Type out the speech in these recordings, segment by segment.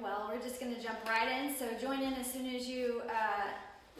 well. We're just going to jump right in. So join in as soon as you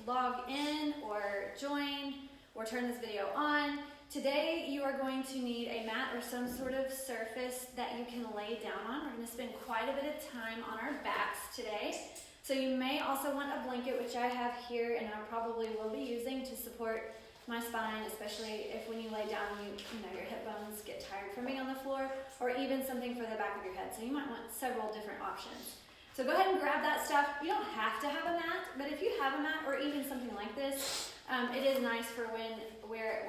log in or join or turn this video on. Today you are going to need a mat or some sort of surface that you can lay down on. We're going to spend quite a bit of time on our backs today. So you may also want a blanket, which I have here, and I probably will be using to support my spine, especially if when you lay down, you know your hip bones get tired from being on the floor, or even something for the back of your head. So you might want several different options. So go ahead and grab that stuff. You don't have to have a mat, but if you have a mat or even something like this, it is nice for when we're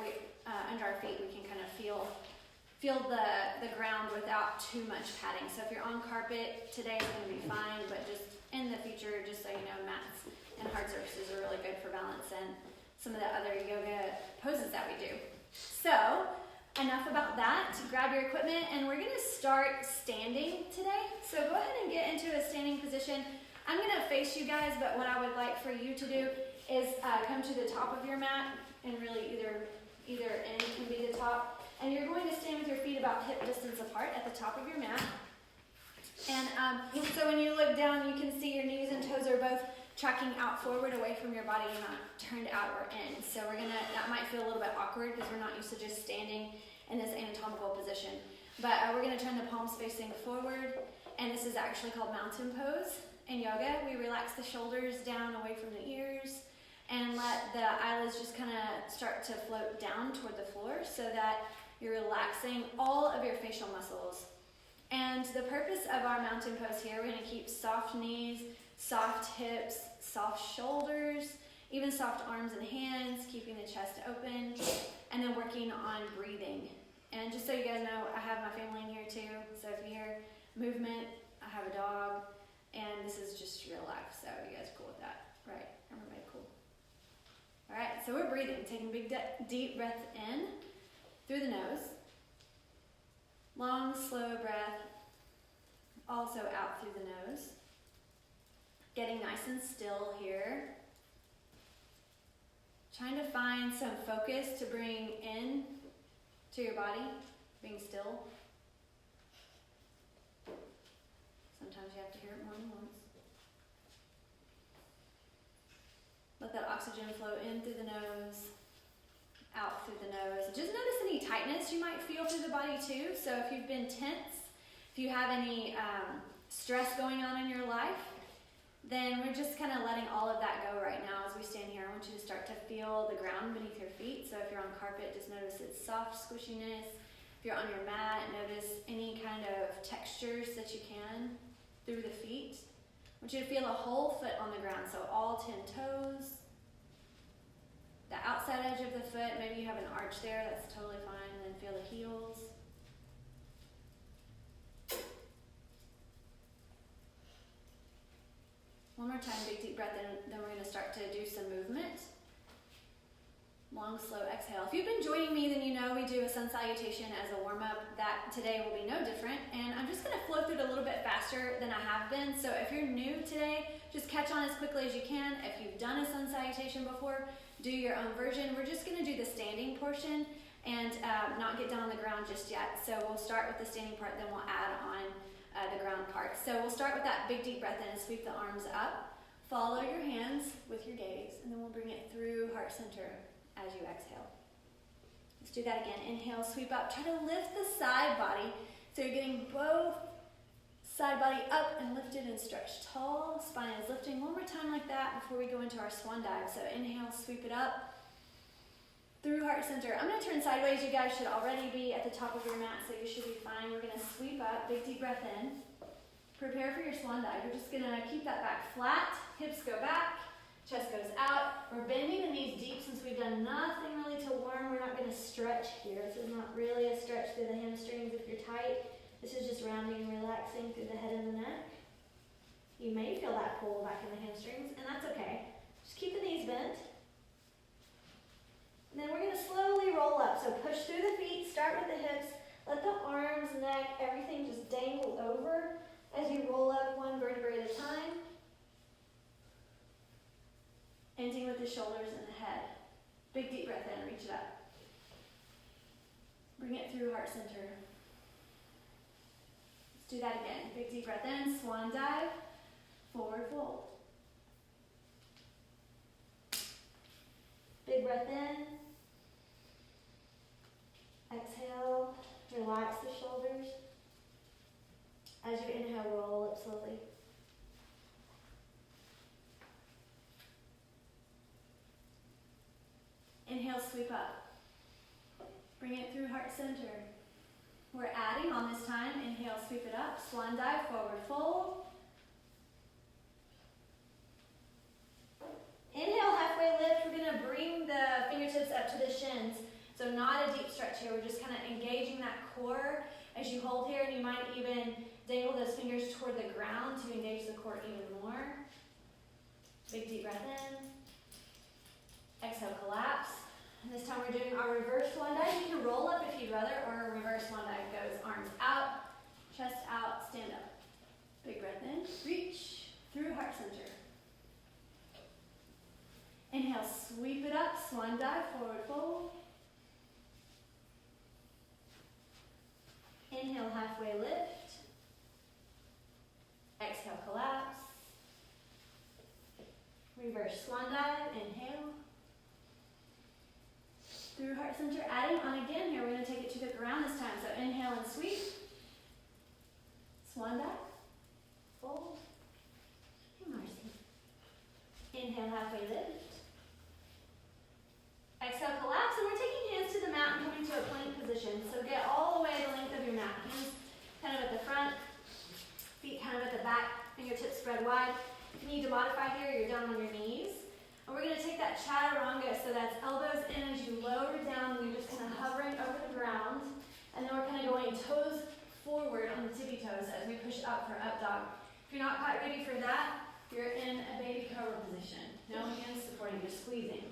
under our feet, we can kind of feel the ground without too much padding. So if you're on carpet, today is going to be fine, but just in the future, just so you know, mats and hard surfaces are really good for balance and some of the other yoga poses that we do. So enough about that. Grab your equipment, and we're going to start standing today. So go ahead and get into a standing position. I'm going to face you guys, but what I would like for you to do is come to the top of your mat, and really either end can be the top. And you're going to stand with your feet about hip distance apart at the top of your mat. And so when you look down, you can see your knees and toes are both tracking out forward away from your body and not turned out or in. So that might feel a little bit awkward because we're not used to just standing in this anatomical position. But we're gonna turn the palms facing forward, and this is actually called mountain pose. In yoga, we relax the shoulders down away from the ears and let the eyelids just kind of start to float down toward the floor so that you're relaxing all of your facial muscles. And the purpose of our mountain pose here, we're gonna keep soft knees, soft hips, soft shoulders, even soft arms and hands, keeping the chest open, and then working on breathing. And just so you guys know, I have my family in here too, so if you hear movement, I have a dog, and this is just real life, so you guys cool with that? Right, everybody cool? All right, so we're breathing, taking big deep breaths in through the nose. Long, slow breath, also out through the nose. Getting nice and still here. Trying to find some focus to bring in to your body, being still. Sometimes you have to hear it more than once. Let that oxygen flow in through the nose, out through the nose. Just notice any tightness you might feel through the body too. So if you've been tense, if you have any stress going on in your life, then we're just kind of letting all of that go right now as we stand here. I want you to start to feel the ground beneath your feet. So if you're on carpet, just notice its soft squishiness. If you're on your mat, notice any kind of textures that you can through the feet. I want you to feel the whole foot on the ground, so all 10 toes. The outside edge of the foot, maybe you have an arch there, that's totally fine. And then feel the heels. One more time, big deep breath in, then we're going to start to do some movement. Long, slow exhale. If you've been joining me, then you know we do a sun salutation as a warm-up. That today will be no different. And I'm just going to flow through it a little bit faster than I have been. So if you're new today, just catch on as quickly as you can. If you've done a sun salutation before, do your own version. We're just going to do the standing portion and not get down on the ground just yet. So we'll start with the standing part, then we'll add on the ground part. So we'll start with that big deep breath in and sweep the arms up. Follow your hands with your gaze, and then we'll bring it through heart center as you exhale. Let's do that again. Inhale, sweep up. Try to lift the side body so you're getting both side body up and lifted and stretched tall. Spine is lifting. One more time like that before we go into our swan dive. So inhale, sweep it up through heart center. I'm going to turn sideways. You guys should already be at the top of your mat, so you should be fine. We're going to sweep up, big deep breath in. Prepare for your swan dive. You're just going to keep that back flat. Hips go back. Chest goes out. We're bending the knees deep since we've done nothing really to warm. We're not going to stretch here. This is not really a stretch through the hamstrings if you're tight. This is just rounding and relaxing through the head and the neck. You may feel that pull back in the hamstrings, and that's okay. Just keep the knees bent. And then we're going to slowly roll up. So push through the feet, start with the hips, let the arms, neck, everything just dangle over as you roll up one vertebrae at a time. Ending with the shoulders and the head. Big deep breath in, reach it up. Bring it through heart center. Let's do that again. Big deep breath in, swan dive. forward fold. Big breath in. Exhale, relax the shoulders. As you inhale, roll up slowly. Inhale, sweep up. Bring it through heart center. We're adding on this time. Inhale, sweep it up. Swan dive, forward fold. Inhale, halfway lift. We're going to bring the fingertips up to the shins. So not a deep stretch here. We're just kind of engaging that core as you hold here. And you might even dangle those fingers toward the ground to engage the core even more. Big deep breath in. Exhale, collapse. And this time we're doing our reverse swan dive. You can roll up if you'd rather, or a reverse swan dive goes arms out, chest out, stand up. Big breath in, reach through heart center. Inhale, sweep it up, swan dive, forward fold. Inhale, halfway lift. Exhale, collapse. Reverse swan dive, inhale. Through heart center, adding on again here. We're going to take it to the ground this time. So inhale and sweep. Swan dive. Fold. Mercy. Inhale, halfway lift. Exhale, collapse. And we're taking hands to the mat and coming to a plank position. So get all the way the length of your mat. Hands kind of at the front. Feet kind of at the back. Fingertips spread wide. If you need to modify here, you're down on your knees. And we're going to take that chaturanga, so that's elbows in as you lower down, and you're just kind of hovering over the ground. And then we're kind of going toes forward on the tippy toes as we push up for up dog. If you're not quite ready for that, you're in a baby cobra position. No hands supporting, just squeezing.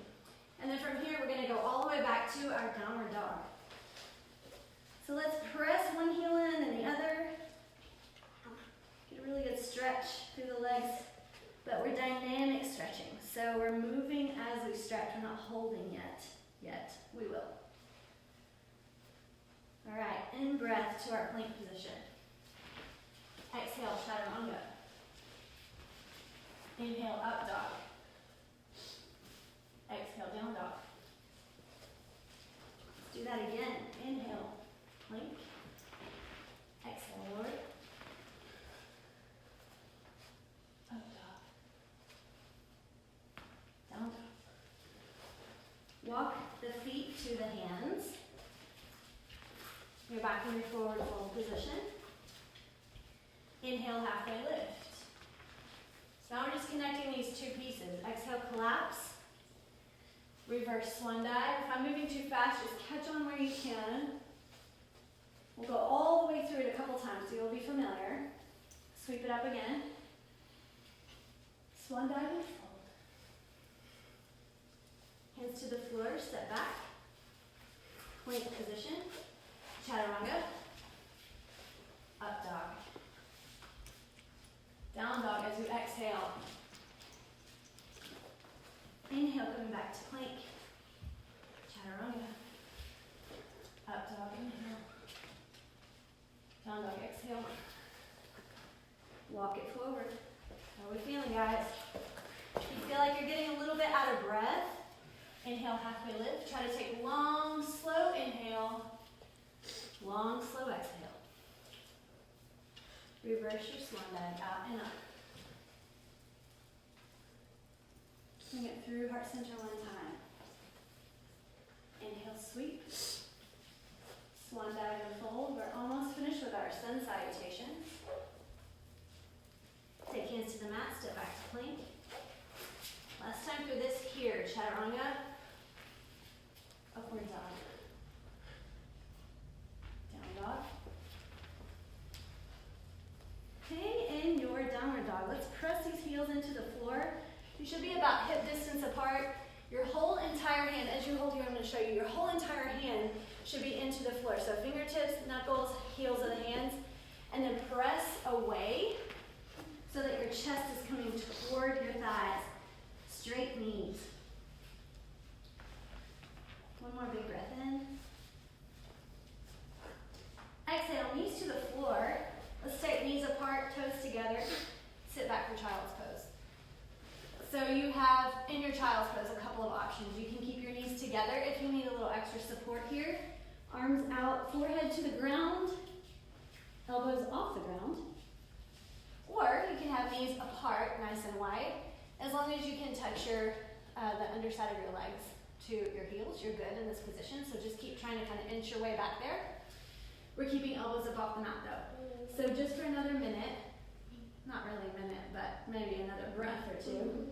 And then from here, we're going to go all the way back to our downward dog. So let's press one heel in and the other. Get a really good stretch through the legs. But we're dynamic stretching. So we're moving as we stretch. We're not holding yet. We will. All right, in breath to our plank position. Exhale, chaturanga. Inhale, up dog. Exhale, down dog. Let's do that again. Inhale, plank. Exhale, lower. Up dog. Down dog. Walk the feet to the hands. You're back in your forward fold position. Inhale, halfway lift. So now we're just connecting these two pieces. Exhale, collapse. Reverse swan dive. If I'm moving too fast, just catch on where you can. We'll go all the way through it a couple times so you'll be familiar. Sweep it up again. Swan dive and fold. Hands to the floor, step back. Plank position. Chaturanga. Up dog. Down dog as you exhale. Inhale, coming back to plank. Chaturanga. Up dog, inhale. Down dog, exhale. Walk it forward. How are we feeling, guys? If you feel like you're getting a little bit out of breath, inhale, halfway lift. Try to take long, slow inhale. Long, slow exhale. Reverse your swan dive, out and up. Bring it through heart center one time. Inhale, sweep. Swan dive and fold. We're almost finished with our sun salutations. Take hands to the mat, step back to plank. Last time for this here, chaturanga. Upward dog. Down dog. Hang in your downward dog. Let's press these heels into the floor. You should be about hip distance apart. Your whole entire hand, as you hold here, I'm going to show you, your whole entire hand should be into the floor. So fingertips, knuckles, heels of the hands, and then press away so that your chest is coming toward your thighs. Straight knees. One more big breath in. Exhale, knees to the floor. Let's take knees apart, toes together. Sit back for child's options. You can keep your knees together if you need a little extra support here. Arms out, forehead to the ground, elbows off the ground. Or you can have knees apart, nice and wide. As long as you can touch the underside of your legs to your heels, you're good in this position. So just keep trying to kind of inch your way back there. We're keeping elbows up off the mat though. So just for another minute, not really a minute, but maybe another breath or two.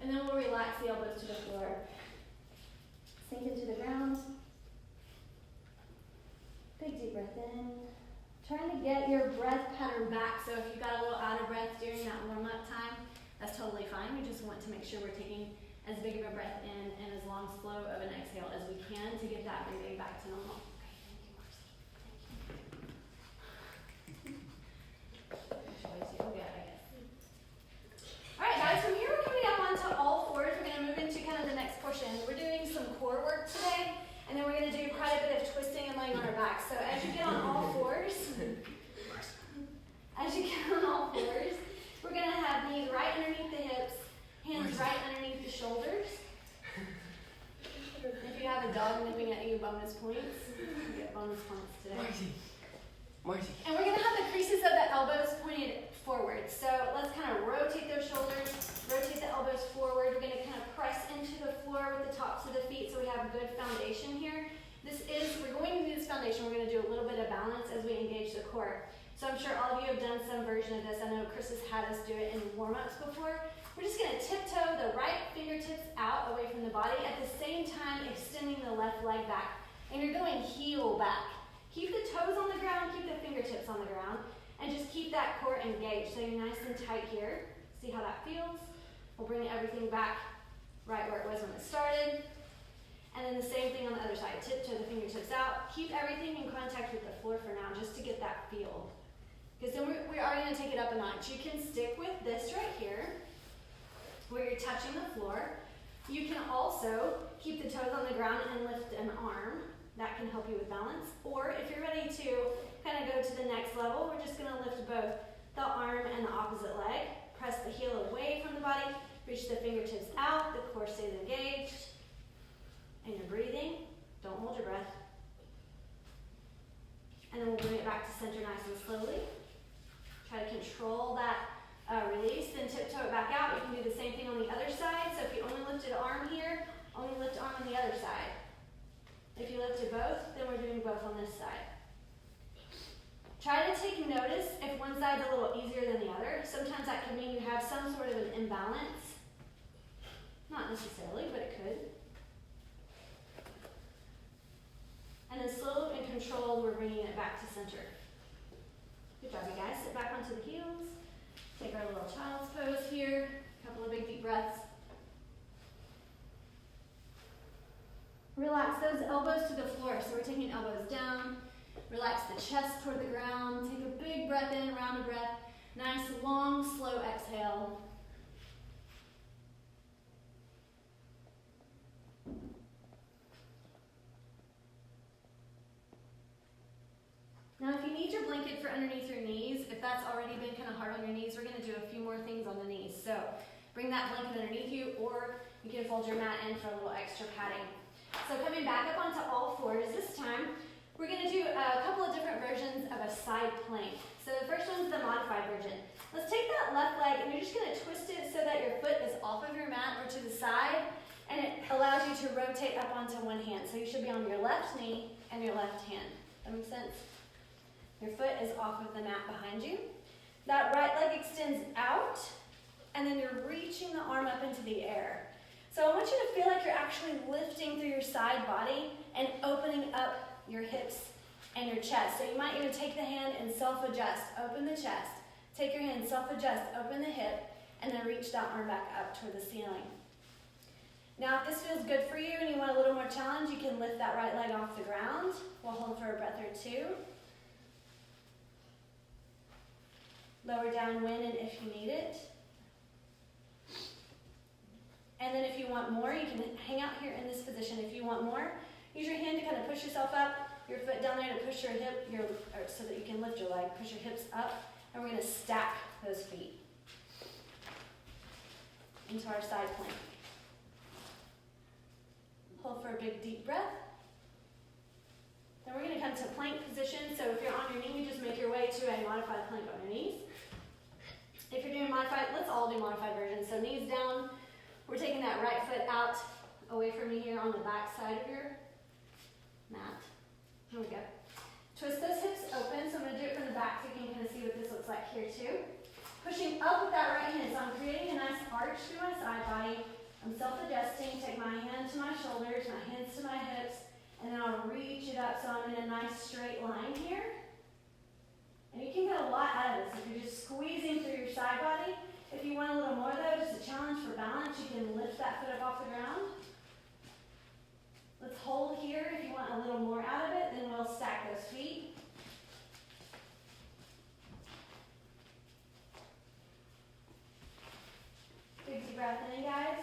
And then we'll relax the elbows to the floor. Sink into the ground. Big deep breath in. Trying to get your breath pattern back. So if you got a little out of breath during that warm-up time, that's totally fine. We just want to make sure we're taking as big of a breath in and as long, slow of an exhale as we can to get that breathing back to normal. Alright guys, from here we're coming up onto all fours. We're going to move into kind of the next portion. We're doing some core work today, and then we're going to do quite a bit of twisting and laying on our back. So as you get on all fours, we're going to have knees right underneath the hips, hands right underneath the shoulders. If you have a dog nipping at you, bonus points. You get bonus points today. Marcy. And we're going to have the creases of the elbows pointed forward. So let's kind of rotate those shoulders, rotate the elbows forward. We're going to kind of press into the floor with the tops of the feet so we have a good foundation here. We're going to do this foundation. We're going to do a little bit of balance as we engage the core. So I'm sure all of you have done some version of this. I know Chris has had us do it in warm-ups before. We're just going to tiptoe the right fingertips out away from the body, at the same time extending the left leg back. And you're going heel back. Keep the toes on the ground, keep the fingertips on the ground, and just keep that core engaged. So you're nice and tight here. See how that feels? We'll bring everything back right where it was when it started. And then the same thing on the other side. Tiptoe the fingertips out. Keep everything in contact with the floor for now, just to get that feel. Because then we are going to take it up a notch. You can stick with this right here, where you're touching the floor. You can also keep the toes on the ground and lift an arm. That can help you with balance. Or if you're ready to kind of go to the next level, we're just going to lift both the arm and the opposite leg. Press the heel away from the body. Reach the fingertips out. The core stays engaged. And you're breathing. Don't hold your breath. And then we'll bring it back to center nice and slowly. Try to control that release. Then tiptoe it back out. You can do the same thing on the other side. So if you only lifted arm here, only lift arm on the other side. If you lifted both, then we're doing both on this side. Try to take notice if one side's a little easier than the other. Sometimes that can mean you have some sort of an imbalance. Not necessarily, but it could. And then slow and controlled, we're bringing it back to center. Good job, you guys. Sit back onto the heels. Take our little child's pose here. A couple of big deep breaths. Relax those elbows to the floor. So we're taking elbows down. Relax the chest toward the ground. Take a big breath in, round a breath. Nice, long, slow exhale. Now if you need your blanket for underneath your knees, if that's already been kind of hard on your knees, we're going to do a few more things on the knees. So bring that blanket underneath you, or you can fold your mat in for a little extra padding. So coming back up onto all fours, this time we're going to do a couple of different versions of a side plank. So the first one's the modified version. Let's take that left leg and you're just going to twist it so that your foot is off of your mat or to the side, and it allows you to rotate up onto one hand. So you should be on your left knee and your left hand. That makes sense? Your foot is off of the mat behind you. That right leg extends out, and then you're reaching the arm up into the air. So I want you to feel like you're actually lifting through your side body and opening up your hips and your chest. So you might even take the hand and self-adjust. Open the chest. Take your hand, self-adjust, open the hip, and then reach that arm back up toward the ceiling. Now, if this feels good for you and you want a little more challenge, you can lift that right leg off the ground. We'll hold for a breath or two. Lower down when and if you need it. And then if you want more, you can hang out here in this position. If you want more, use your hand to kind of push yourself up, your foot down there to push your hip, so that you can lift your leg. Push your hips up And we're gonna stack those feet into our side plank. Hold for a big deep breath. Then we're gonna come to plank position. So if you're on your knee, you just make your way to a modified plank on your knees. If you're doing modified, let's all do modified version. So knees down, we're taking that right foot out away from me here on the back side of your mat. Here we go. Twist those hips open, so I'm gonna do it from the back so you can kind of see what this looks like here too. Pushing up with that right hand, so I'm creating a nice arch through my side body. I'm self-adjusting, take my hand to my shoulders, my hands to my hips, and then I'll reach it up so I'm in a nice straight line here. And you can get a lot out of this if you're just squeezing through your side body. If you want a little more though, just a challenge for balance, you can lift that foot up off the ground. Let's hold here. If you want a little more out of it, then we'll stack those feet. Big deep breath in, guys.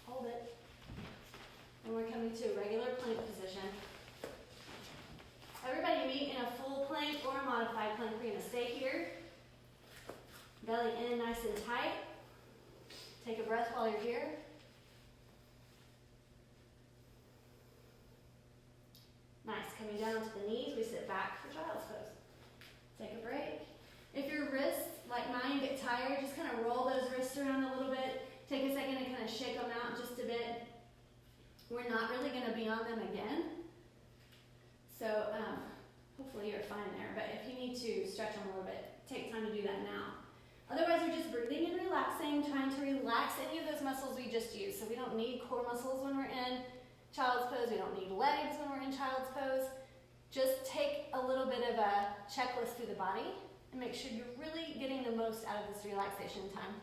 Hold it. And we're coming to a regular plank position. Everybody meet in a full plank or a modified plank. We're going to stay here. Belly in nice and tight. Take a breath while you're here. Nice. Coming down to the knees, we sit back for child's pose. Take a break. If your wrists, like mine, get tired, just kind of roll those wrists around a little bit. Take a second to kind of shake them out just a bit. We're not really going to be on them again. So hopefully you're fine there. But if you need to stretch them a little bit, take time to do that now. Otherwise, we're just breathing and relaxing, trying to relax any of those muscles we just used. So we don't need core muscles when we're in child's pose. We don't need legs when we're in child's pose. Just take a little bit of a checklist through the body and make sure you're really getting the most out of this relaxation time.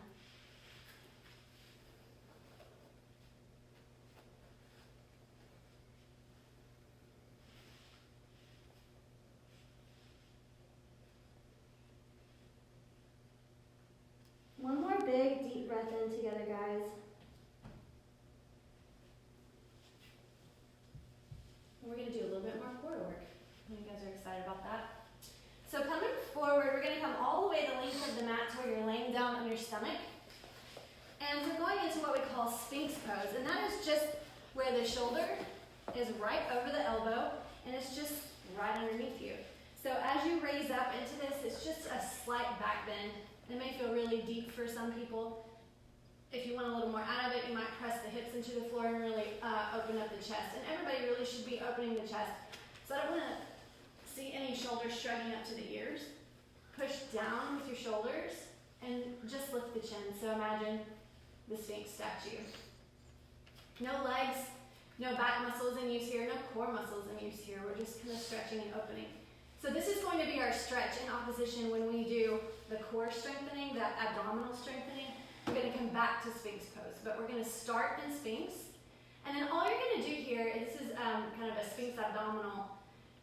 One more big deep breath in together, guys. And we're going to do a little bit more core work. You guys are excited about that? So coming forward, we're going to come all the way the length of the mat to where you're laying down on your stomach. And we're going into what we call Sphinx pose. And that is just where the shoulder is right over the elbow, and it's just right underneath you. So as you raise up into this, it's just a slight back bend. It may feel really deep for some people. If you want a little more out of it, you might press the hips into the floor and really open up the chest. And everybody really should be opening the chest. So I don't want to see any shoulders shrugging up to the ears. Push down with your shoulders and just lift the chin. So imagine the Sphinx statue. No legs, no back muscles in use here, no core muscles in use here. We're just kind of stretching and opening. So this is going to be our stretch in opposition when we do the core strengthening, that abdominal strengthening. We're going to come back to Sphinx pose, but we're going to start in Sphinx. And then all you're going to do here, and this is kind of a Sphinx abdominal,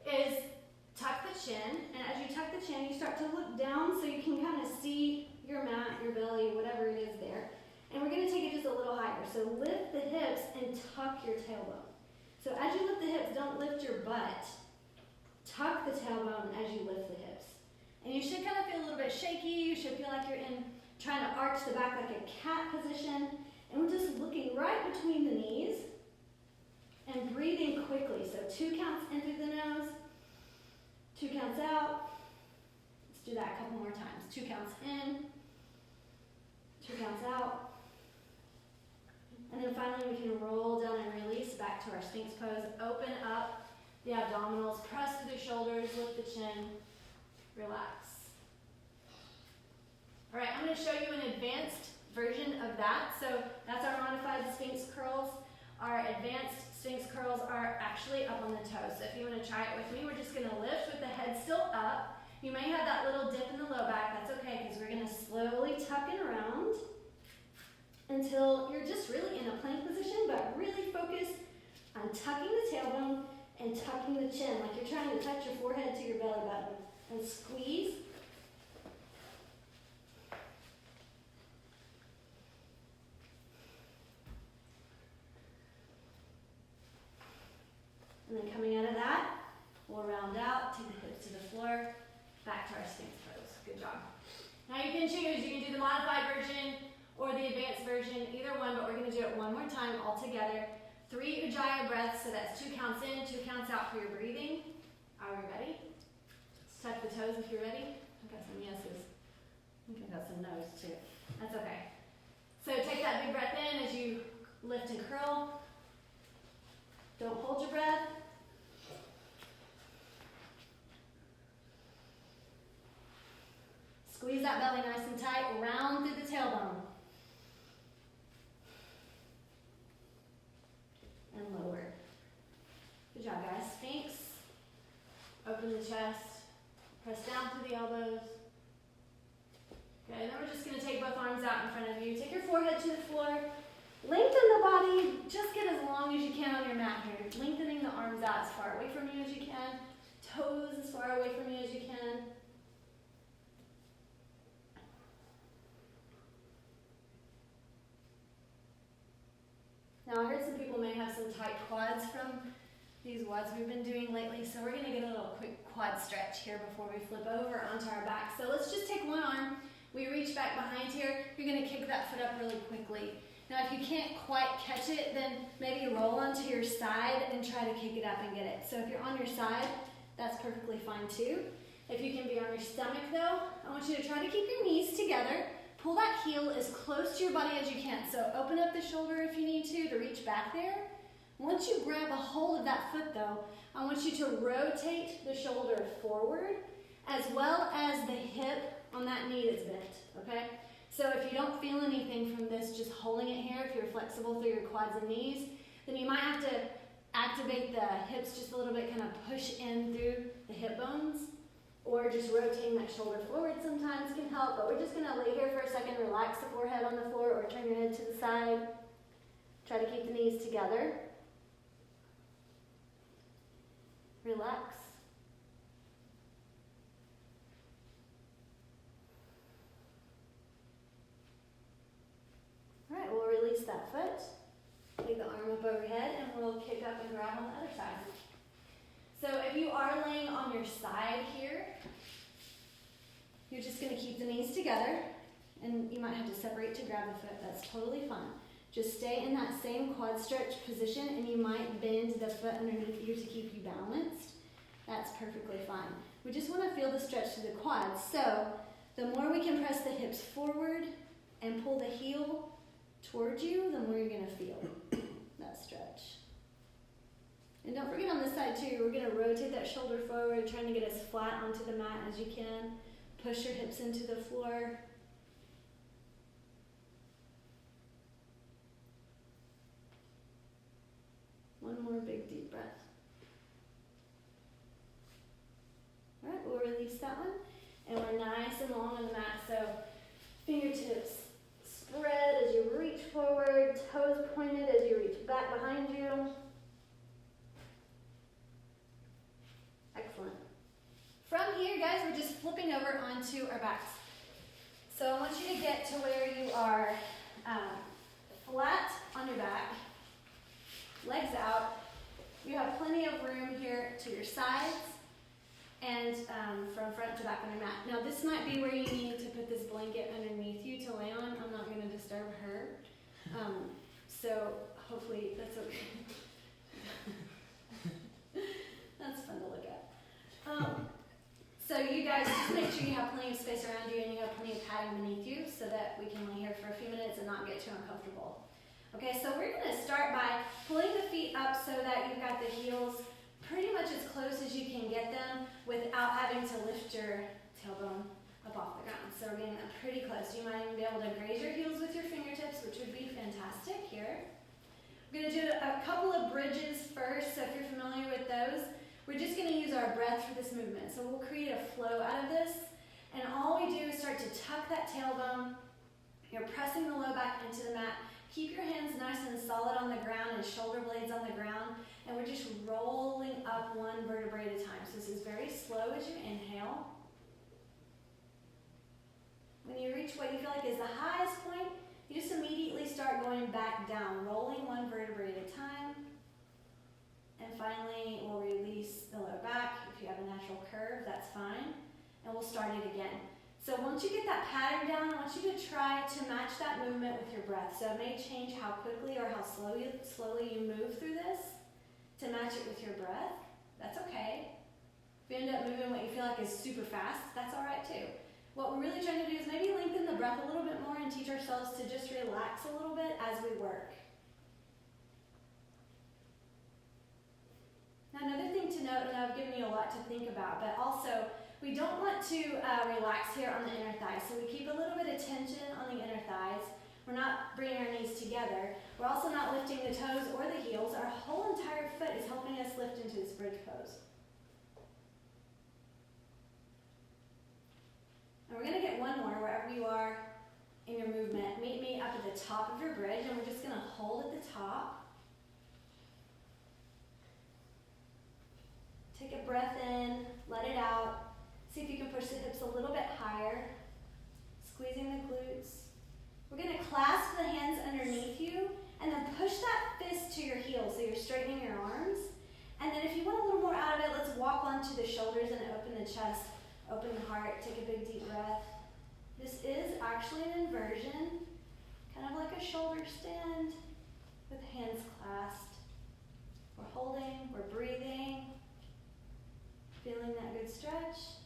is tuck the chin. And as you tuck the chin, you start to look down so you can kind of see your mat, your belly, whatever it is there. And we're going to take it just a little higher. So lift the hips and tuck your tailbone. So as you lift the hips, don't lift your butt. Tuck the tailbone as you lift the hips. And you should kind of feel a little bit shaky. You should feel like you're trying to arch the back like a cat position. And we're just looking right between the knees and breathing quickly. So 2 counts in through the nose, 2 counts out. Let's do that a couple more times. 2 counts in, 2 counts out. And then finally we can roll down and release back to our Sphinx pose. Open up the abdominals, press through the shoulders, lift the chin, relax. All right, I'm going to show you an advanced version of that. So that's our modified Sphinx curls. Our advanced Sphinx curls are actually up on the toes. So if you want to try it with me, we're just going to lift with the head still up. You may have that little dip in the low back. That's okay because we're going to slowly tuck it around until you're just really in a plank position, but really focus on tucking the tailbone and tucking the chin, like you're trying to touch your forehead to your belly button. And squeeze. And then coming out of that, we'll round out, take the hips to the floor, back to our Sphinx pose. Good all together. 3 Ujjayi breaths, so that's 2 counts in, 2 counts out for your breathing. Are we ready? Touch the toes if you're ready. I got some yeses. I think I got some no's too. That's okay. So take that big breath in as you lift and curl. Don't hold your breath. Squeeze that belly nice and tight, round through the tailbone. And lower. Good job, guys. Sphinx. Open the chest. Press down through the elbows. Okay, and then we're just going to take both arms out in front of you. Take your forehead to the floor. Lengthen the body. Just get as long as you can on your mat here. Lengthening the arms out as far away from you as you can. Toes as far away from you as you can. Now, I heard some people may have some tight quads from these WODs we've been doing lately, so we're going to get a little quick quad stretch here before we flip over onto our back. So let's just take one arm. We reach back behind here. You're going to kick that foot up really quickly. Now, if you can't quite catch it, then maybe roll onto your side and try to kick it up and get it. So if you're on your side, that's perfectly fine too. If you can be on your stomach though, I want you to try to keep your knees together. Pull that heel as close to your body as you can. So open up the shoulder if you need to reach back there. Once you grab a hold of that foot though, I want you to rotate the shoulder forward as well as the hip on that knee that's bent, okay? So if you don't feel anything from this, just holding it here, if you're flexible through your quads and knees, then you might have to activate the hips just a little bit, kind of push in through the hip bones, or just rotating that shoulder forward sometimes can help, but we're just gonna lay here for a second, relax the forehead on the floor, or turn your head to the side. Try to keep the knees together. Relax. All right, we'll release that foot. Take the arm up overhead, and we'll kick up and grab on the other side. So if you are laying on your side here, you're just going to keep the knees together, and you might have to separate to grab the foot. That's totally fine. Just stay in that same quad stretch position, and you might bend the foot underneath you to keep you balanced. That's perfectly fine. We just want to feel the stretch to the quads. So the more we can press the hips forward and pull the heel towards you, the more you're going to feel that stretch. And don't forget on this side too, we're going to rotate that shoulder forward, trying to get as flat onto the mat as you can. Push your hips into the floor. One more big deep breath. All right, we'll release that one. And we're nice and long on the mat, so fingertips spread as you reach forward, toes pointed as you reach back behind you. Excellent. From here, guys, we're just flipping over onto our backs. So I want you to get to where you are flat on your back, legs out. You have plenty of room here to your sides and from front to back on your mat. Now this might be where you need to put this blanket underneath you to lay on. I'm not going to disturb her. So hopefully that's okay. That's fun to look at. So you guys just make sure you have plenty of space around you and you have plenty of padding beneath you so that we can lay here for a few minutes and not get too uncomfortable. Okay, so we're going to start by pulling the feet up so that you've got the heels pretty much as close as you can get them without having to lift your tailbone up off the ground. So we're getting them pretty close. You might even be able to graze your heels with your fingertips, which would be fantastic here. We're going to do a couple of bridges first, so if you're familiar with those, we're just going to use our breath for this movement. So we'll create a flow out of this, and all we do is start to tuck that tailbone. You're pressing the low back into the mat. Keep your hands nice and solid on the ground and shoulder blades on the ground, and we're just rolling up one vertebrae at a time. So this is very slow as you inhale. When you reach what you feel like is the highest point, you just immediately start going back down, rolling one vertebrae at a time. And finally, we'll release the lower back. If you have a natural curve, that's fine. And we'll start it again. So once you get that pattern down, I want you to try to match that movement with your breath. So it may change how quickly or how slowly you move through this to match it with your breath. That's okay. If you end up moving what you feel like is super fast, that's all right too. What we're really trying to do is maybe lengthen the breath a little bit more and teach ourselves to just relax a little bit as we work. Now another thing to note, and I've given you a lot to think about, but also we don't want to relax here on the inner thighs. So we keep a little bit of tension on the inner thighs. We're not bringing our knees together. We're also not lifting the toes or the heels. Our whole entire foot is helping us lift into this bridge pose. And we're going to get one more wherever you are in your movement. Meet me up at the top of your bridge, and we're just going to hold at the top. Take a breath in, let it out. See if you can push the hips a little bit higher, squeezing the glutes. We're going to clasp the hands underneath you and then push that fist to your heels so you're straightening your arms. And then if you want a little more out of it, let's walk onto the shoulders and open the chest, open the heart, take a big deep breath. This is actually an inversion, kind of like a shoulder stand with hands clasped. We're holding, we're breathing, feeling that good stretch.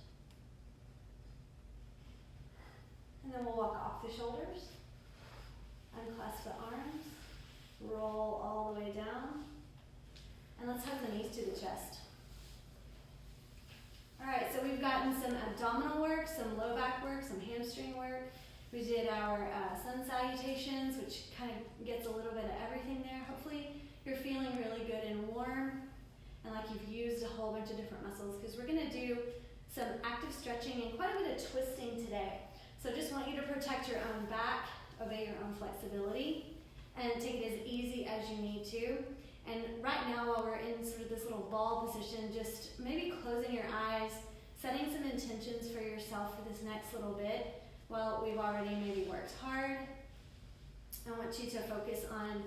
And then we'll walk off the shoulders, unclasp the arms, roll all the way down, and let's hug the knees to the chest. All right, so we've gotten some abdominal work, some low back work, some hamstring work. We did our sun salutations, which kind of gets a little bit of everything there. Hopefully you're feeling really good and warm, and like you've used a whole bunch of different muscles, because we're gonna do some active stretching and quite a bit of twisting today. So just want you to protect your own back, obey your own flexibility, and take it as easy as you need to. And right now, while we're in sort of this little ball position, just maybe closing your eyes, setting some intentions for yourself for this next little bit. Well, we've already maybe worked hard. I want you to focus on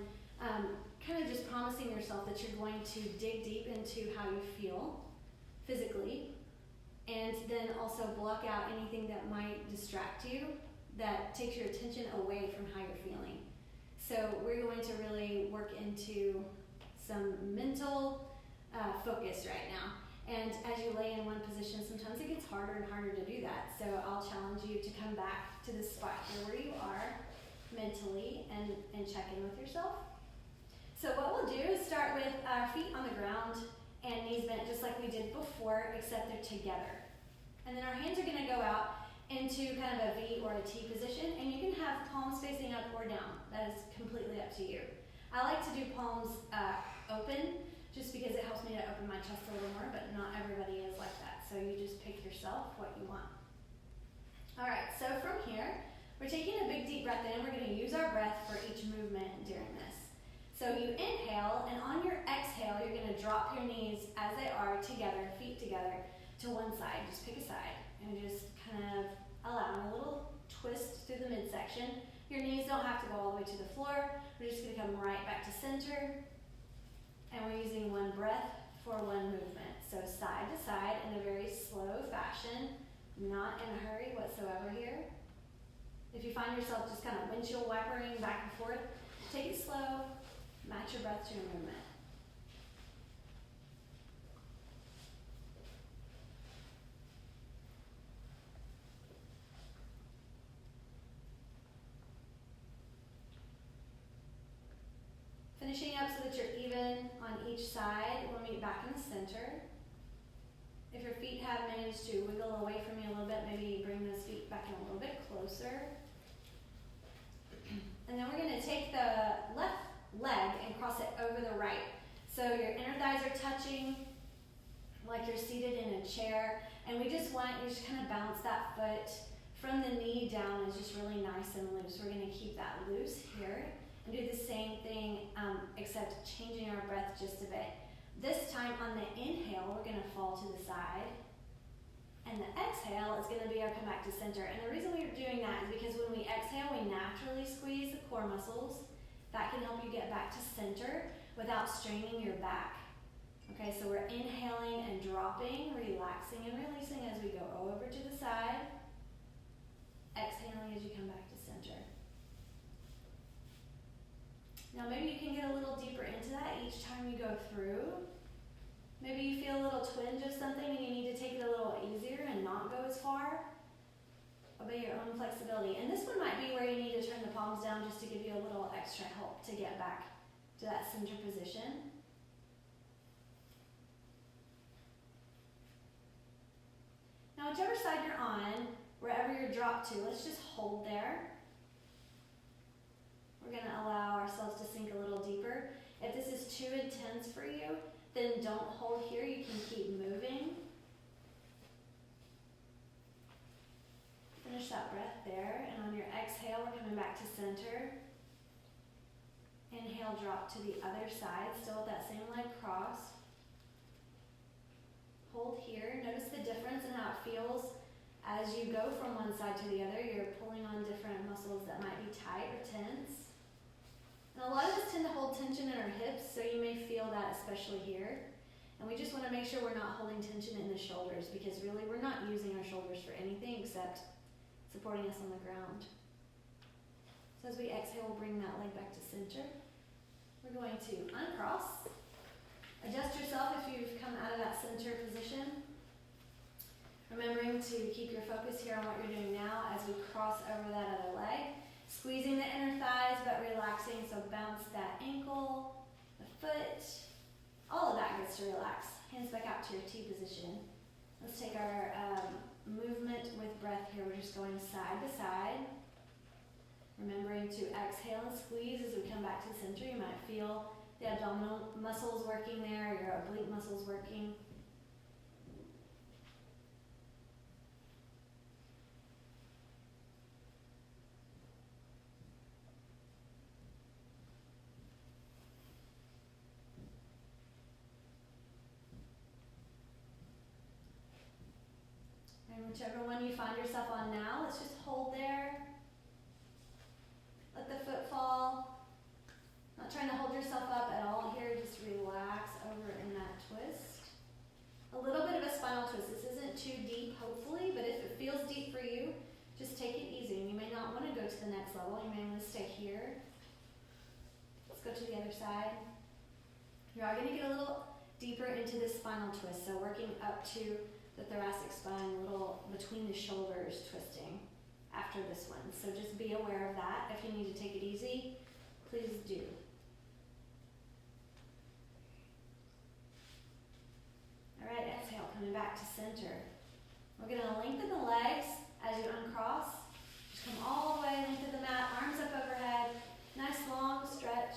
kind of just promising yourself that you're going to dig deep into how you feel physically, and then also block out anything that might distract you, that takes your attention away from how you're feeling. So we're going to really work into some mental focus right now. And as you lay in one position, sometimes it gets harder and harder to do that. So I'll challenge you to come back to the spot here where you are mentally and check in with yourself. So what we'll do is start with our feet on the ground and knees bent just like we did before, except they're together. And then our hands are gonna go out into kind of a V or a T position, and you can have palms facing up or down. That is completely up to you. I like to do palms open, just because it helps me to open my chest a little more, but not everybody is like that. So you just pick yourself what you want. All right, so from here, we're taking a big deep breath in. We're gonna use our breath for each movement during this. So you inhale, and on your exhale, you're gonna drop your knees as they are together, feet together, to one side. Just pick a side, and just kind of allow a little twist through the midsection. Your knees don't have to go all the way to the floor. We're just gonna come right back to center. And we're using one breath for one movement. So side to side in a very slow fashion, not in a hurry whatsoever here. If you find yourself just kind of windshield wipering back and forth, take it slow, match your breath to your movement. Finishing up so that you're even on each side. We'll meet back in the center. If your feet have managed to wiggle away from you a little bit, maybe bring those feet back in a little bit closer. And then we're going to take the left leg and cross it over the right. So your inner thighs are touching like you're seated in a chair. And we just want you to kind of bounce that foot from the knee down is just really nice and loose. We're going to keep that loose here. And do the same thing, except changing our breath just a bit. This time on the inhale, we're gonna fall to the side. And the exhale is gonna be our come back to center. And the reason we're doing that is because when we exhale, we naturally squeeze the core muscles. That can help you get back to center without straining your back. Okay, so we're inhaling and dropping, relaxing and releasing as we go over to the side. exhaling as you come back to center. Now maybe you can get a little deeper into that each time you go through. Maybe you feel a little twinge of something and you need to take it a little easier and not go as far. Obey your own flexibility. And this one might be where you need to turn the palms down just to give you a little extra help to get back to that center position. Now whichever side you're on, wherever you're dropped to, let's just hold there. We're going to allow ourselves to sink a little deeper. If this is too intense for you, then don't hold here. You can keep moving. Finish that breath there. And on your exhale, we're coming back to center. Inhale, drop to the other side, still with that same leg crossed. Hold here. Notice the difference in how it feels as you go from one side to the other. You're pulling on different muscles that might be tight or tense. And a lot of us tend to hold tension in our hips, so you may feel that especially here. And we just want to make sure we're not holding tension in the shoulders, because really we're not using our shoulders for anything except supporting us on the ground. So as we exhale, we'll bring that leg back to center. We're going to uncross. Adjust yourself if you've come out of that center position. Remembering to keep your focus here on what you're doing now as we cross over that other leg. Squeezing the inner thighs but relaxing, so bounce that ankle, the foot, all of that gets to relax. Hands back out to your T position. Let's take our movement with breath here. We're just going side to side. Remembering to exhale and squeeze as we come back to the center. You might feel the abdominal muscles working there, your oblique muscles working. And whichever one you find yourself on now, let's just hold there. Let the foot fall. Not trying to hold yourself up at all here, just relax over in that twist. A little bit of a spinal twist. This isn't too deep, hopefully, but if it feels deep for you, just take it easy. And you may not want to go to the next level. You may want to stay here. Let's go to the other side. You're all going to get a little deeper into this spinal twist, so working up to the thoracic spine, a little between the shoulders twisting after this one. So just be aware of that. If you need to take it easy, please do. All right, exhale, coming back to center. We're going to lengthen the legs as you uncross. Just come all the way, lengthen the mat, arms up overhead. Nice long stretch.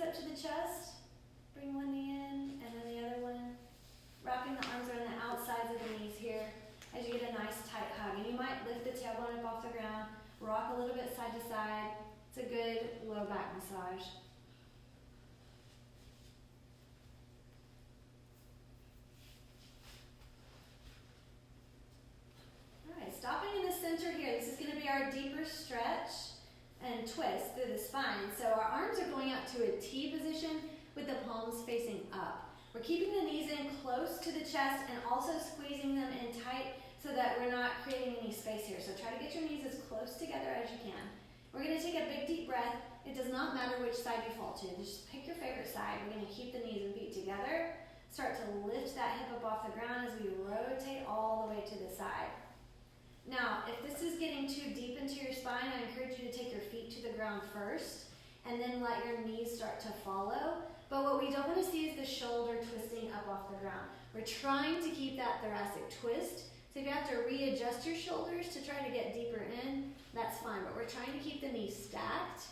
To the chest, bring one knee in and then the other one. Wrapping the arms around the outsides of the knees here as you get a nice tight hug. And you might lift the tailbone up off the ground, rock a little bit side to side. It's a good low back massage. All right, stopping in the center here. This is going to be our deeper stretch and twist through the spine. So our arms are going out to a T position with the palms facing up. We're keeping the knees in close to the chest and also squeezing them in tight so that we're not creating any space here. So try to get your knees as close together as you can. We're going to take a big deep breath. It does not matter which side you fall to. Just pick your favorite side. We're going to keep the knees and feet together. Start to lift that hip up off the ground as we rotate all the way to the side. Now, if this is getting too deep into your spine, I encourage you to take your feet to the ground first and then let your knees start to follow. But what we don't want to see is the shoulder twisting up off the ground. We're trying to keep that thoracic twist. So if you have to readjust your shoulders to try to get deeper in, that's fine. But we're trying to keep the knees stacked.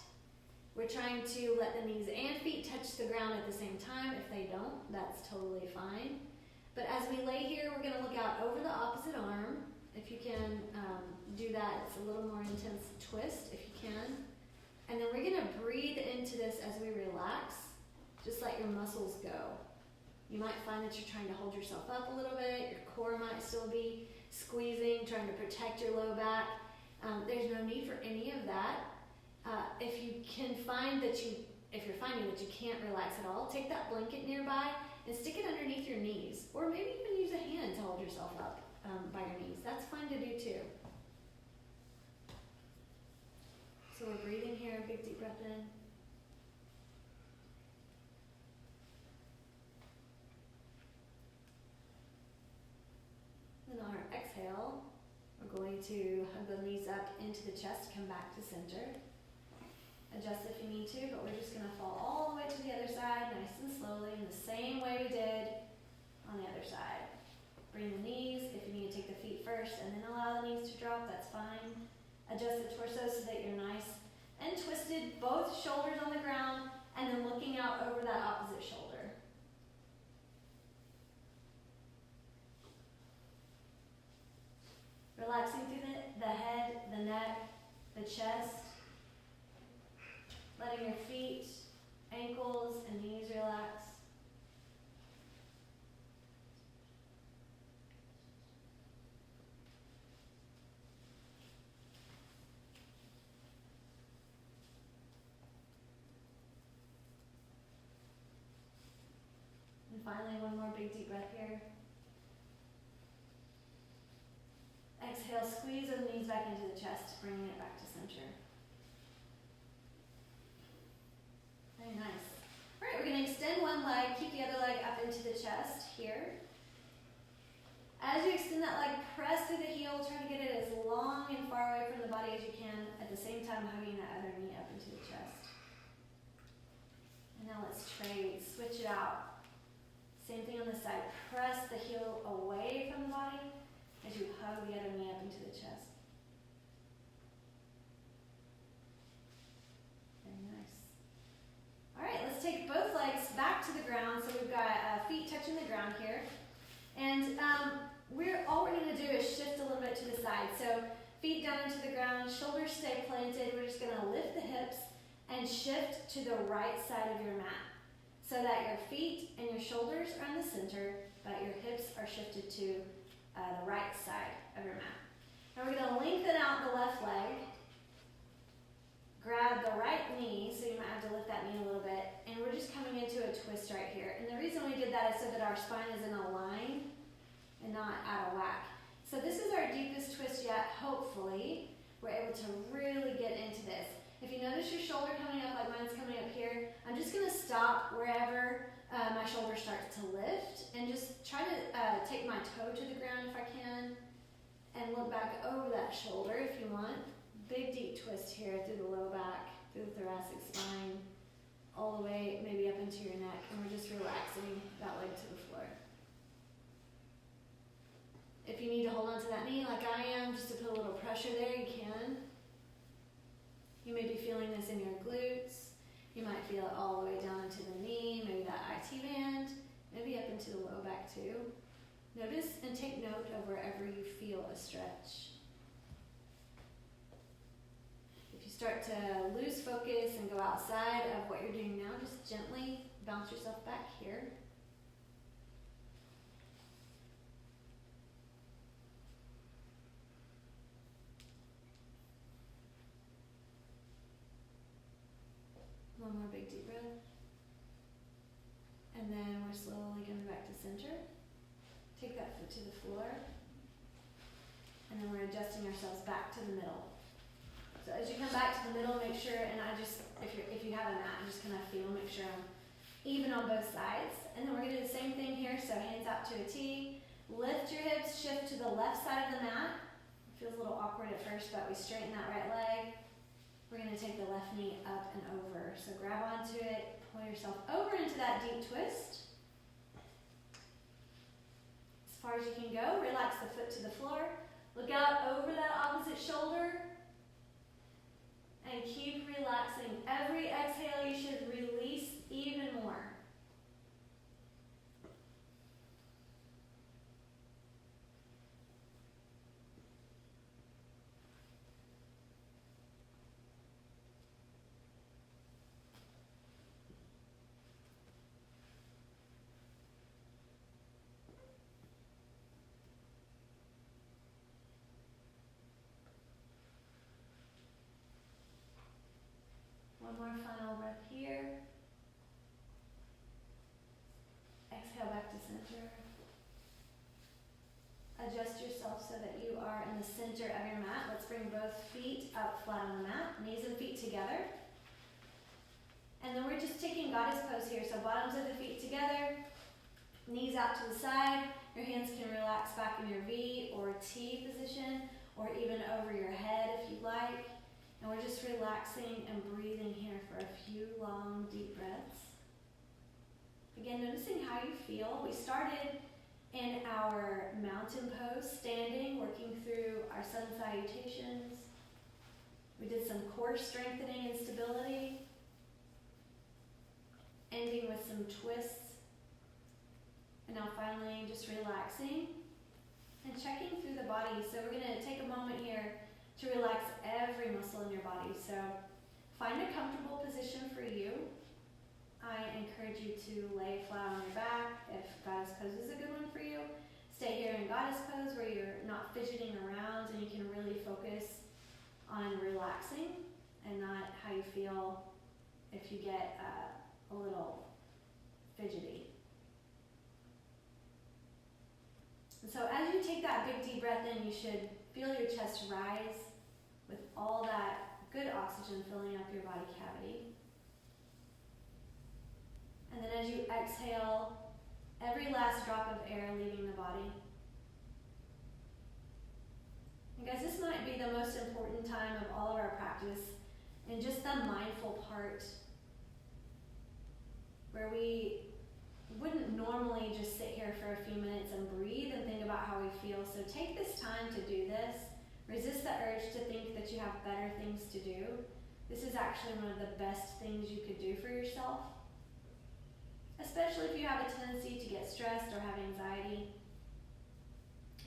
We're trying to let the knees and feet touch the ground at the same time. If they don't, that's totally fine. But as we lay here, we're going to look out over the opposite arm. If you can do that, it's a little more intense twist if you can. And then we're going to breathe into this as we relax. Just let your muscles go. You might find that you're trying to hold yourself up a little bit. Your core might still be squeezing, trying to protect your low back. There's no need for any of that. If you can find that if you're finding that you can't relax at all, take that blanket nearby and stick it underneath your knees, or maybe even use a hand to hold yourself up by your knees. That's fine to do too. So we're breathing here, big deep breath in. Then on our exhale, we're going to hug the knees up into the chest, come back to center. Adjust if you need to, but we're just going to fall all the way to the other side, nice and slowly, in the same way we did on the other side. Bring the knees, if you need to take the feet first, and then allow the knees to drop, that's fine. Adjust the torso so that you're nice and twisted, both shoulders on the ground, and then looking out over that opposite shoulder. Relaxing through the head, the neck, the chest. Letting your feet, ankles, and knees relax. And finally, one more big deep breath here. Exhale, squeeze those knees back into the chest, bringing it back to center. Very nice. All right, we're going to extend one leg, keep the other leg up into the chest here. As you extend that leg, press through the heel, try to get it as long and far away from the body as you can, at the same time hugging that other knee up into the chest. And now let's trade, switch it out. Same thing on this side. Press the heel away from the body as you hug the other knee up into the chest. Very nice. All right, let's take both legs back to the ground. So we've got feet touching the ground here. And all we're going to do is shift a little bit to the side. So feet down into the ground, shoulders stay planted. We're just going to lift the hips and shift to the right side of your mat, so that your feet and your shoulders are in the center, but your hips are shifted to the right side of your mat. Now we're going to lengthen out the left leg, grab the right knee, so you might have to lift that knee a little bit, and we're just coming into a twist right here. And the reason we did that is so that our spine is in a line and not out of whack. So this is our deepest twist yet. Hopefully, we're able to really get into this. If you notice your shoulder coming up like mine's coming up here, I'm just going to stop wherever my shoulder starts to lift and just try to take my toe to the ground if I can and look back over that shoulder if you want. Big deep twist here through the low back, through the thoracic spine, all the way maybe up into your neck, and we're just relaxing that leg to the floor. If you need to hold on to that knee like I am, just to put a little pressure there, you can. You may be feeling this in your glutes. You might feel it all the way down into the knee, maybe that IT band, maybe up into the low back too. Notice and take note of wherever you feel a stretch. If you start to lose focus and go outside of what you're doing now, just gently bounce yourself back here. One more big deep breath. And then we're slowly coming back to center. Take that foot to the floor. And then we're adjusting ourselves back to the middle. So as you come back to the middle, make sure, and if you have a mat, just kind of feel, make sure I'm even on both sides. And then we're going to do the same thing here. So hands out to a T. Lift your hips, shift to the left side of the mat. It feels a little awkward at first, but we straighten that right leg. We're going to take the left knee up and over. So grab onto it, pull yourself over into that deep twist. As far as you can go, relax the foot to the floor. Look out over that opposite shoulder. And keep relaxing. Every exhale, you should release even more. One more final breath here. Exhale back to center. Adjust yourself so that you are in the center of your mat. Let's bring both feet up flat on the mat, knees and feet together. And then we're just taking goddess pose here. So bottoms of the feet together, knees out to the side. Your hands can relax back in your V or T position, or even over your head if you'd like. And we're just relaxing and breathing here for a few long, deep breaths. Again, noticing how you feel. We started in our mountain pose, standing, working through our sun salutations. We did some core strengthening and stability, ending with some twists. And now finally just relaxing and checking through the body. So we're going to take a moment here to relax every muscle in your body. So find a comfortable position for you. I encourage you to lay flat on your back if goddess pose is a good one for you. Stay here in goddess pose where you're not fidgeting around and you can really focus on relaxing and not how you feel if you get a little fidgety. And so as you take that big deep breath in, you should feel your chest rise with all that good oxygen filling up your body cavity. And then as you exhale, every last drop of air leaving the body. And guys, this might be the most important time of all of our practice, and just the mindful part where we wouldn't normally just sit here for a few minutes and breathe and think about how we feel. So take this time to do this. Resist the urge to think that you have better things to do. This is actually one of the best things you could do for yourself, especially if you have a tendency to get stressed or have anxiety,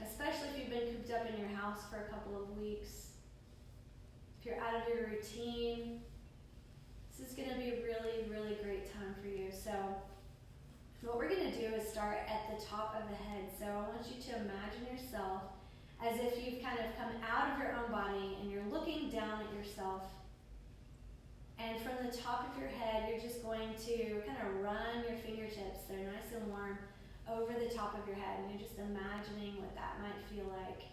especially if you've been cooped up in your house for a couple of weeks. If you're out of your routine, this is going to be a really, really great time for you. So what we're going to do is start at the top of the head. So I want you to imagine yourself as if you've kind of come out of your own body and you're looking down at yourself. And from the top of your head, you're just going to kind of run your fingertips, they're nice and warm, over the top of your head. And you're just imagining what that might feel like.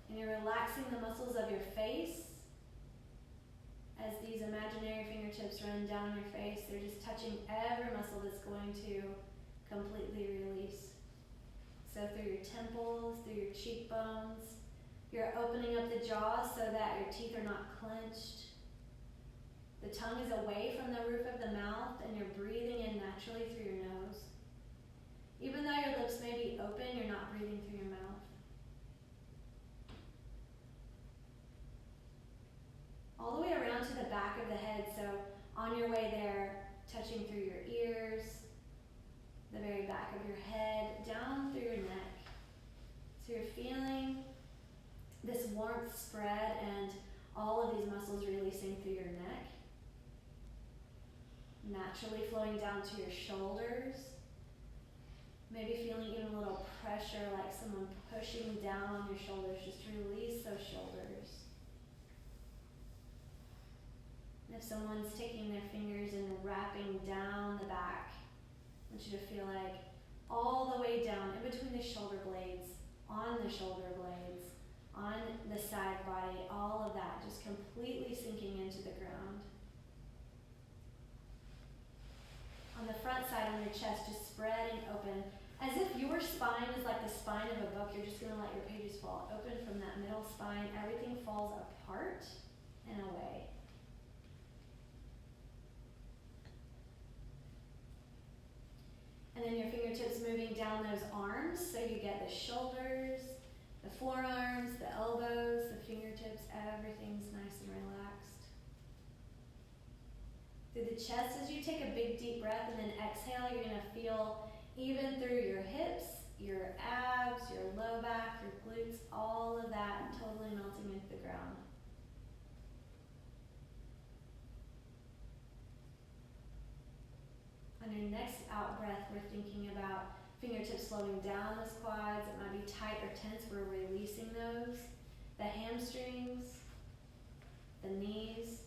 And you're relaxing the muscles of your face. As these imaginary fingertips run down your face, they're just touching every muscle that's going to completely release. So through your temples, through your cheekbones, you're opening up the jaw so that your teeth are not clenched. The tongue is away from the roof of the mouth and you're breathing in naturally through your nose. Even though your lips may be open, you're not breathing through your mouth. All the way around to the back of the head, so on your way there, touching through your ears, the very back of your head, down through your neck. So you're feeling this warmth spread and all of these muscles releasing through your neck. Naturally flowing down to your shoulders. Maybe feeling even a little pressure, like someone pushing down on your shoulders. Just release those shoulders. And if someone's taking their fingers and wrapping down the back, I want you to feel like all the way down, in between the shoulder blades, on the shoulder blades, on the side body, all of that just completely sinking into the ground. On the front side, on your chest, just spreading open, as if your spine is like the spine of a book. You're just going to let your pages fall open from that middle spine. Everything falls apart and away. And then your fingertips moving down those arms, so you get the shoulders, the forearms, the elbows, the fingertips, everything's nice and relaxed. Through the chest, as you take a big deep breath and then exhale, you're going to feel even through your hips, your abs, your low back, your glutes, all of that totally melting into the ground. On your next out breath, we're thinking about fingertips slowing down those quads. It might be tight or tense. We're releasing those. The hamstrings, the knees,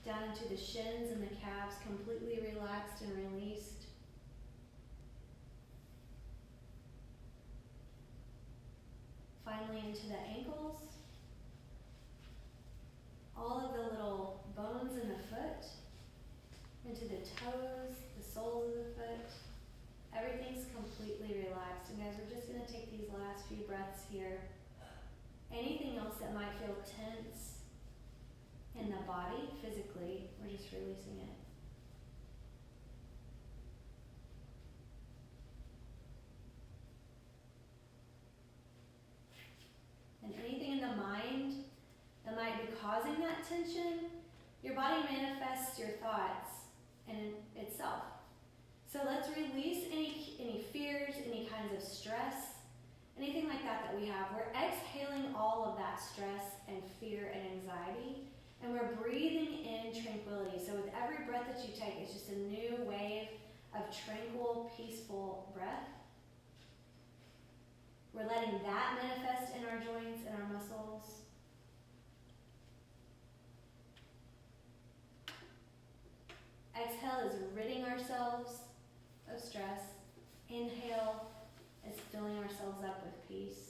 down into the shins and the calves, completely relaxed and released. Finally into the ankles, all of the little bones in the foot, into the toes, the soles of the foot. Everything's completely relaxed. And guys, we're just going to take these last few breaths here. Anything else that might feel tense in the body physically, we're just releasing it. And anything in the mind that might be causing that tension, your body manifests your thoughts in itself. So let's release any fears, any kinds of stress, anything like that we have. We're exhaling all of that stress and fear and anxiety, and we're breathing in tranquility. So with every breath that you take, it's just a new wave of tranquil, peaceful breath. We're letting that manifest in our joints and our muscles. Exhale is ridding ourselves of stress. Inhale is filling ourselves up with peace.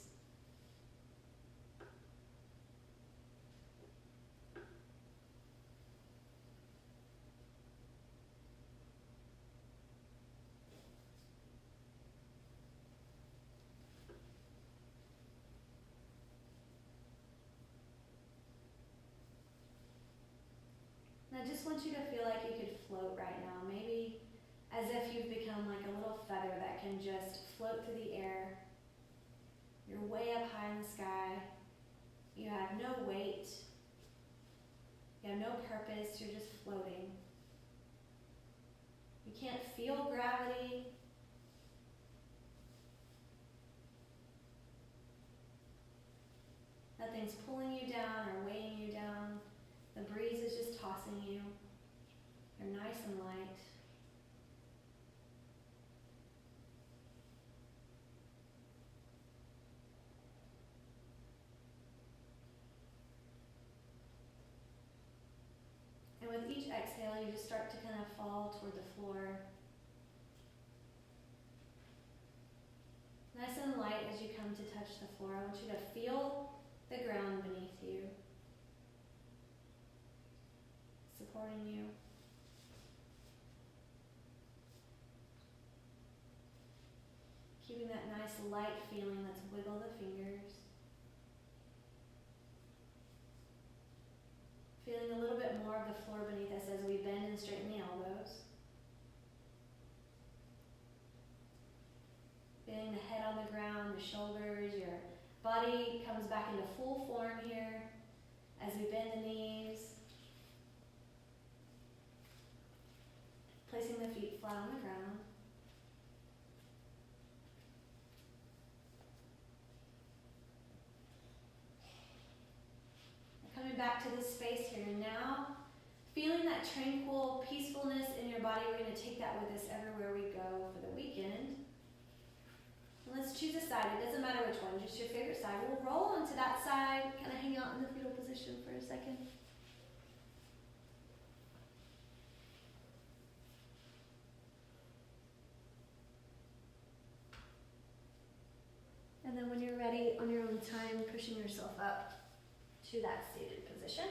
And I just want you to feel like you could float right now. Maybe as if you've become like a little feather that can just float through the air. You're way up high in the sky. You have no weight. You have no purpose. You're just floating. You can't feel gravity. Nothing's pulling you down or weighing you down. The breeze is just tossing you. You're nice and light. And with each exhale, you just start to kind of fall toward the floor. Nice and light as you come to touch the floor. I want you to feel the ground beneath you, supporting you. Keeping that nice light feeling. Let's wiggle the fingers. Feeling a little bit more of the floor beneath us as we bend and straighten the elbows. Feeling the head on the ground, the shoulders, your body comes back into full form here as we bend the knees. Placing the feet flat on the ground. Coming back to this space here now, feeling that tranquil peacefulness in your body. We're going to take that with us everywhere we go for the weekend. And let's choose a side. It doesn't matter which one, just your favorite side. We'll roll onto that side, kind of hang out in the fetal position for a second. And then when you're ready, on your own time, pushing yourself up to that seated position.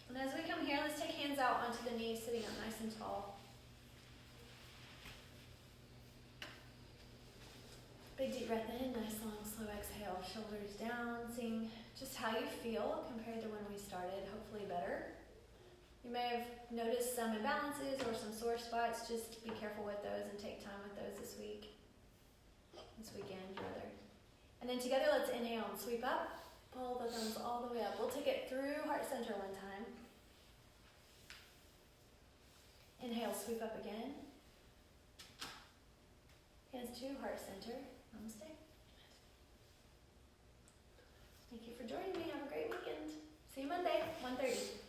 And as we come here, let's take hands out onto the knees, sitting up nice and tall. Big deep breath in, nice long slow exhale, shoulders down, seeing just how you feel compared to when we started, hopefully better. You may have noticed some imbalances or some sore spots. Just be careful with those and take time with those this weekend rather. And then together, let's inhale and sweep up. Pull the thumbs all the way up. We'll take it through heart center one time. Inhale, sweep up again. Hands to heart center. Namaste. Thank you for joining me. Have a great weekend. See you Monday, 1:30.